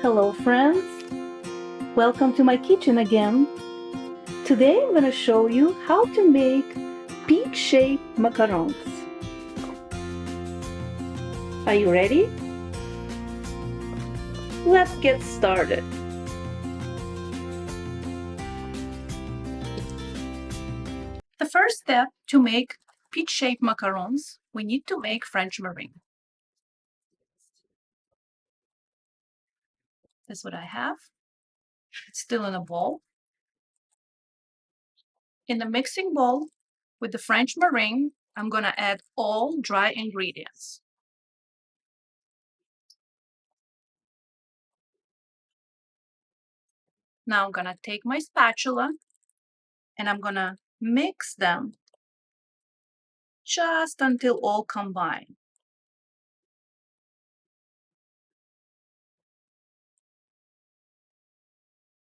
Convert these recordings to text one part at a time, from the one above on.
Hello friends, welcome to my kitchen again. Today I'm going to show you how to make peach shaped macarons. Are you ready? Let's get started. The first step to make peach shaped macarons, we need to make French meringue. That's what I have. It's still in a bowl. In the mixing bowl with the French meringue, I'm going to add all dry ingredients. Now I'm going to take my spatula and I'm going to mix them just until all combine.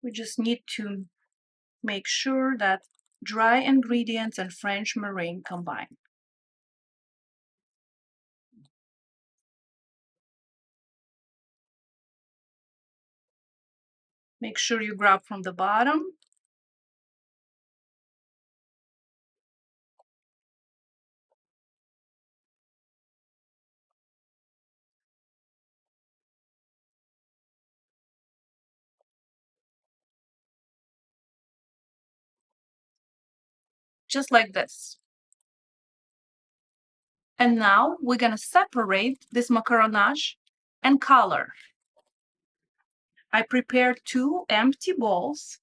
We just need to make sure that dry ingredients and French meringue combine. Make sure you grab from the bottom. Just like this. And now we're going to separate this macaronage and color. I prepared 2 empty bowls,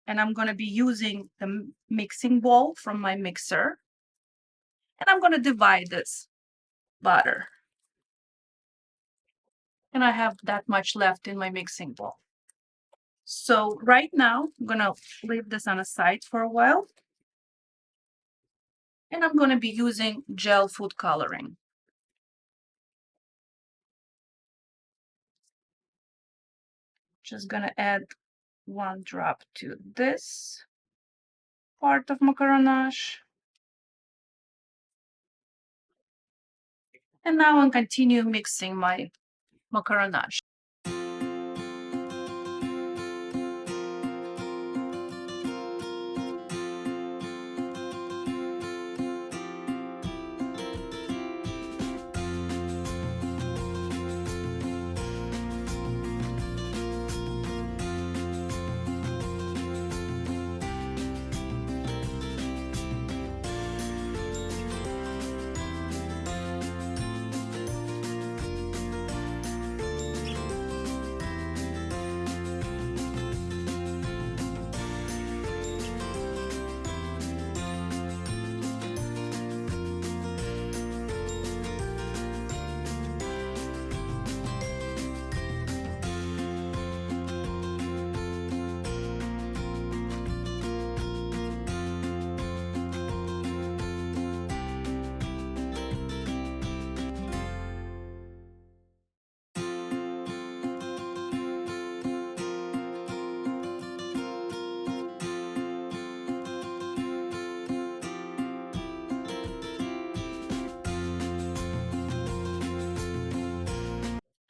and I'm going to be using the mixing bowl from my mixer. And I'm going to divide this butter. And I have that much left in my mixing bowl. So right now, I'm going to leave this on a side for a while. And I'm going to be using gel food coloring. Just going to add 1 drop to this part of macaronage. And now I'll continue mixing my macaronage.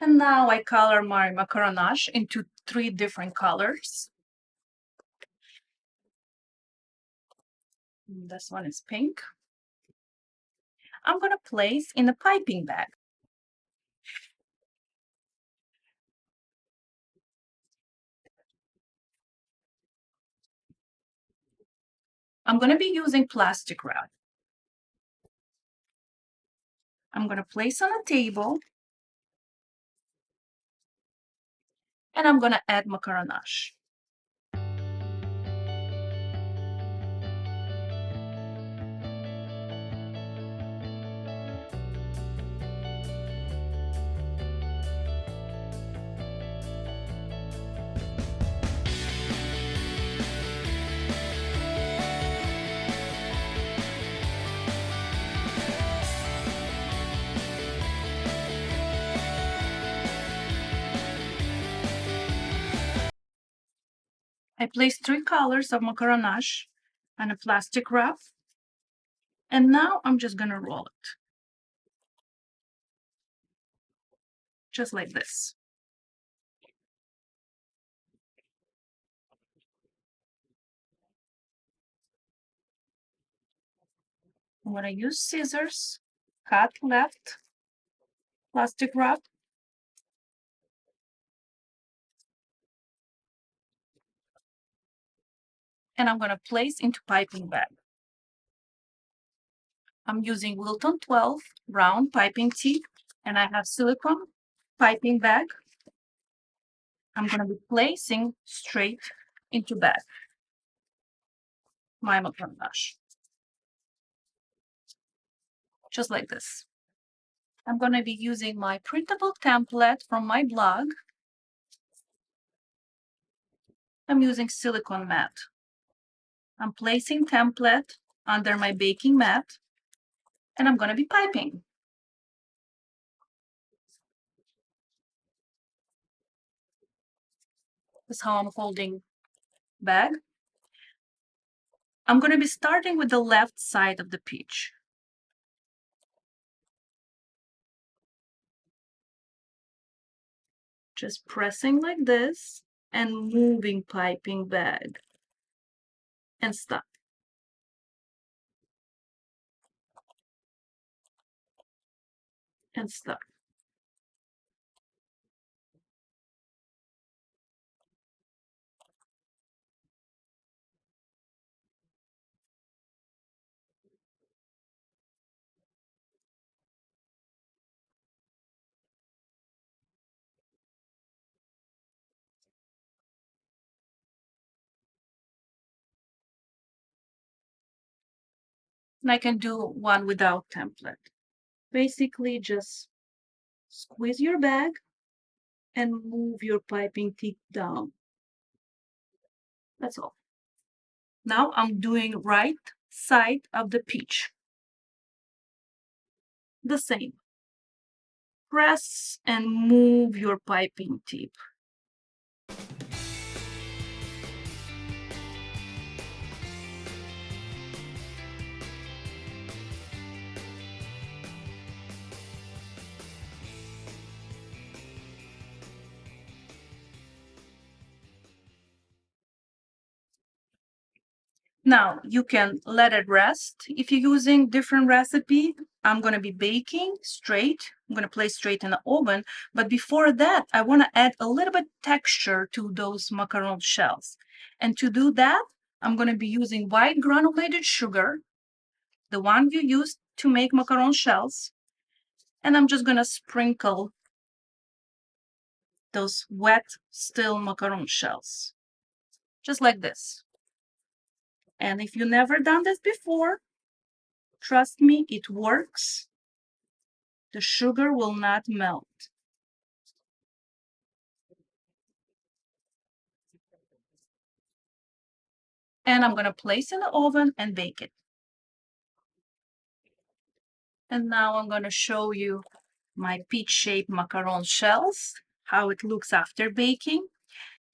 And now I color my macaronage into 3 different colors. This one is pink. I'm going to place in a piping bag. I'm going to be using plastic wrap. I'm going to place on a table. And I'm going to add macaronage. I placed 3 colors of macaronage on a plastic wrap. And now I'm just going to roll it. Just like this. I'm going to use scissors, cut left plastic wrap, and I'm going to place into piping bag. I'm using Wilton 12 round piping tip, and I have silicone piping bag. I'm going to be placing straight into bag my macaron mash, just like this. I'm going to be using my printable template from my blog. I'm using silicone mat. I'm placing template under my baking mat, and I'm going to be piping. This is how I'm holding bag. I'm going to be starting with the left side of the peach. Just pressing like this and moving piping bag and stop. And stop. And I can do one without template. Basically, just squeeze your bag and move your piping tip down. That's all. Now I'm doing right side of the peach. The same. Press and move your piping tip. Now you can let it rest. If you're using different recipe, I'm going to be baking straight. I'm going to place straight in the oven. But before that, I want to add a little bit texture to those macaron shells. And to do that, I'm going to be using white granulated sugar, the one you use to make macaron shells. And I'm just going to sprinkle those wet, still macaron shells, just like this. And if you've never done this before, trust me, it works. The sugar will not melt. And I'm going to place in the oven and bake it. And now I'm going to show you my peach-shaped macaron shells, how it looks after baking.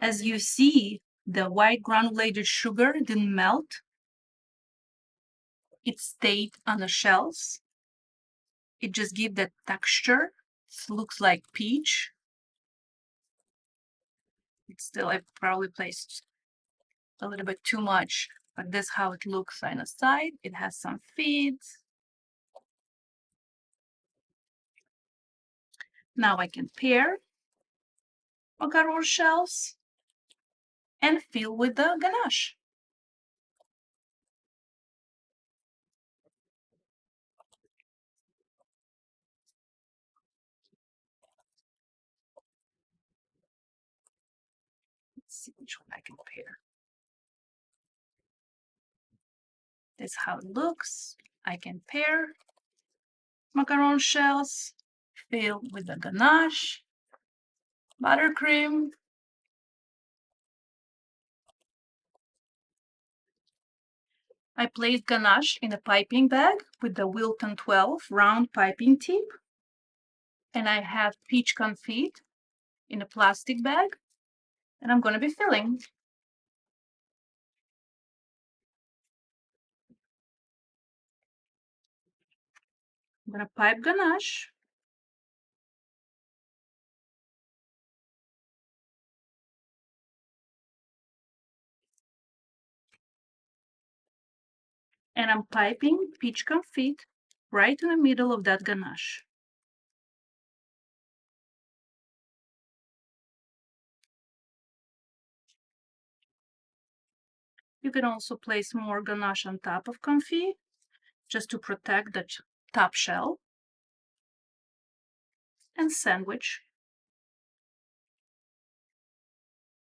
As you see, the white granulated sugar didn't melt. It stayed on the shells. It just gives that texture. It looks like peach. It's still, I probably placed a little bit too much, but this is how it looks on the side. It has some feeds. Now I can pair macaron shells and fill with the ganache. Let's see which one I can pair. This is how it looks. I can pair macaron shells, fill with the ganache, buttercream, I placed ganache in a piping bag with the Wilton 12 round piping tip, and I have peach confit in a plastic bag, and I'm going to be filling. I'm going to pipe ganache. And I'm piping peach confit right in the middle of that ganache. You can also place more ganache on top of confit just to protect the top shell, and sandwich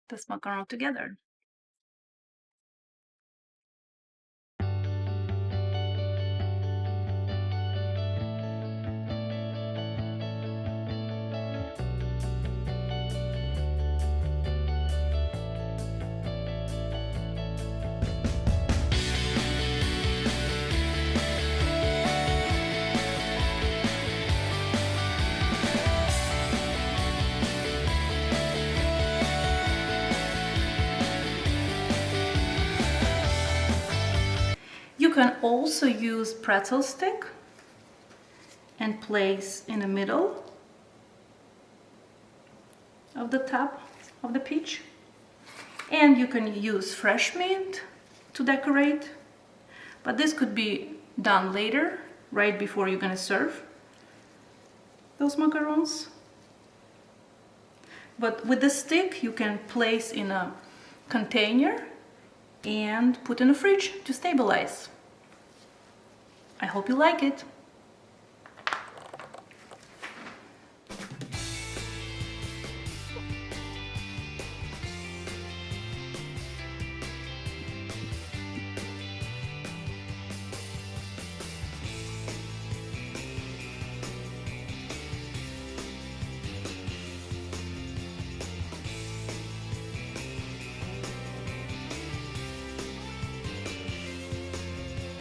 this macaron together. You can also use pretzel stick and place in the middle of the top of the peach. And you can use fresh mint to decorate, but this could be done later, right before you're gonna serve those macarons. But with the stick, you can place in a container and put in the fridge to stabilize. I hope you like it.